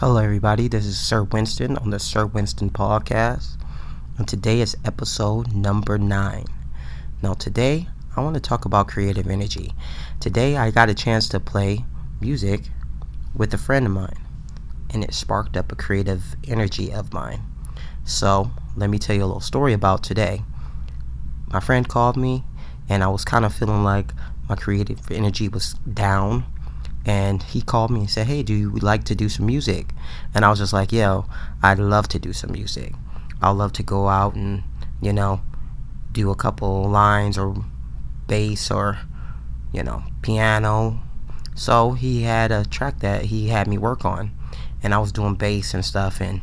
Hello, everybody. This is Sir Winston on the Sir Winston podcast, and today is episode number 9. Now, today I want to talk about creative energy. Today, I got a chance to play music with a friend of mine, and it sparked up a creative energy of mine. So, let me tell you a little story about today. My friend called me, and I was kind of feeling like my creative energy was down. And he called me and said, "Hey, do you like to do some music?" And I was just like, "Yo, I'd love to do some music. I'd love to go out and, do a couple lines or bass or, piano." So he had a track that he had me work on, and I was doing bass and stuff, and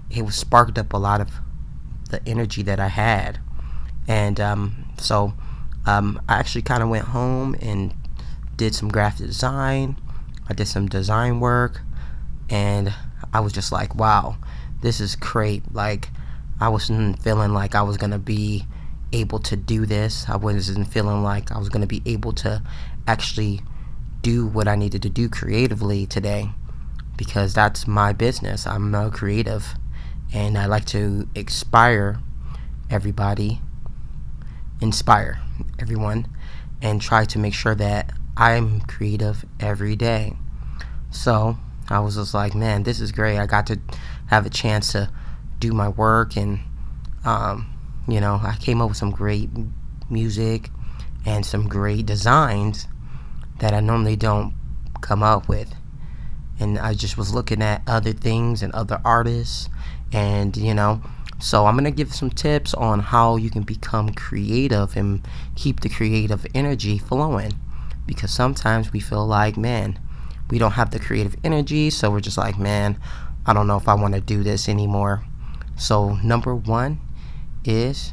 it was sparked up a lot of the energy that I had. And I actually kind of went home and did some graphic design. I did some design work, and I was just like, wow, this is great. Like, I wasn't feeling like I was going to be able to do this. I wasn't feeling like I was going to be able to actually do what I needed to do creatively today, because that's my business. I'm a creative, and I like to everybody, inspire everyone, and try to make sure that I'm creative every day. So I was just like, man, this is great. I got to have a chance to do my work, and I came up with some great music and some great designs that I normally don't come up with. And I just was looking at other things and other artists, and so I'm gonna give some tips on how you can become creative and keep the creative energy flowing, because sometimes we feel like, man, we don't have the creative energy, so we're just like, man, I don't know if I want to do this anymore. So number one is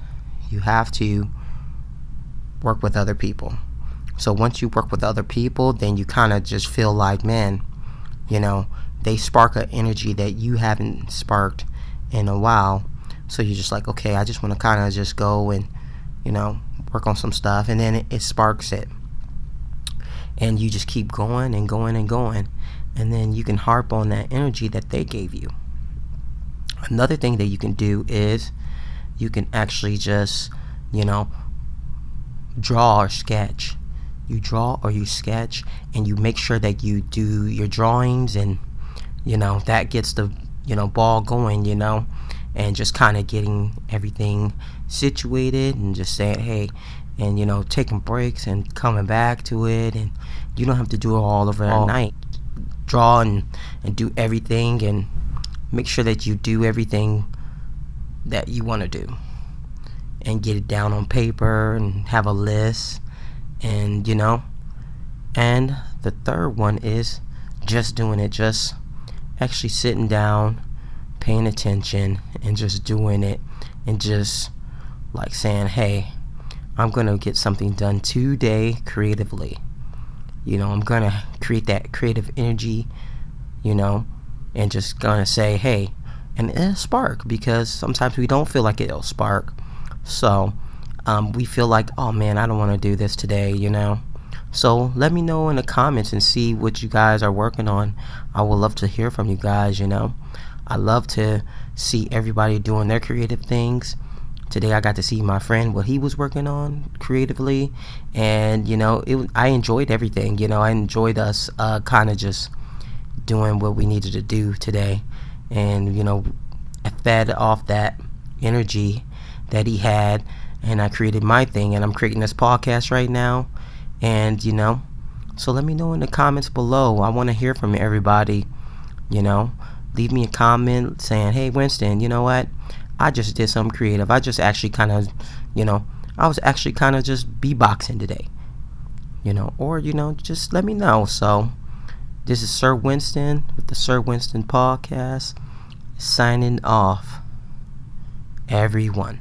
you have to work with other people. So once you work with other people, then you kind of just feel like, man, they spark an energy that you haven't sparked in a while. So you're just like, okay, I just want to kind of just go and work on some stuff, and then it sparks it. And you just keep going and going and going, and then you can harp on that energy that they gave you. Another thing that you can do is you can actually just, draw or sketch. You draw or you sketch, and you make sure that you do your drawings, and that gets the ball going, and just kind of getting everything situated, and just saying, hey, and taking breaks and coming back to it, and you don't have to do it all over at night. Draw and do everything, and make sure that you do everything that you want to do, and get it down on paper and have a list. And and the third one is just doing it, just actually sitting down, paying attention, and just doing it, and just like saying, hey, I'm going to get something done today creatively. I'm going to create that creative energy, and just going to say, hey, and it'll spark, because sometimes we don't feel like it'll spark. So we feel like, oh man, I don't want to do this today, So let me know in the comments and see what you guys are working on. I would love to hear from you guys, I love to see everybody doing their creative things. Today I got to see my friend, what he was working on creatively, and I enjoyed everything. I enjoyed us kind of just doing what we needed to do today, and I fed off that energy that he had, and I created my thing, and I'm creating this podcast right now. And so let me know in the comments below. I want to hear from everybody. Leave me a comment saying, hey Winston, you know what, I just did something creative. I just actually kind of, I was actually kind of just beatboxing today, or, just let me know. So this is Sir Winston with the Sir Winston podcast, signing off, everyone.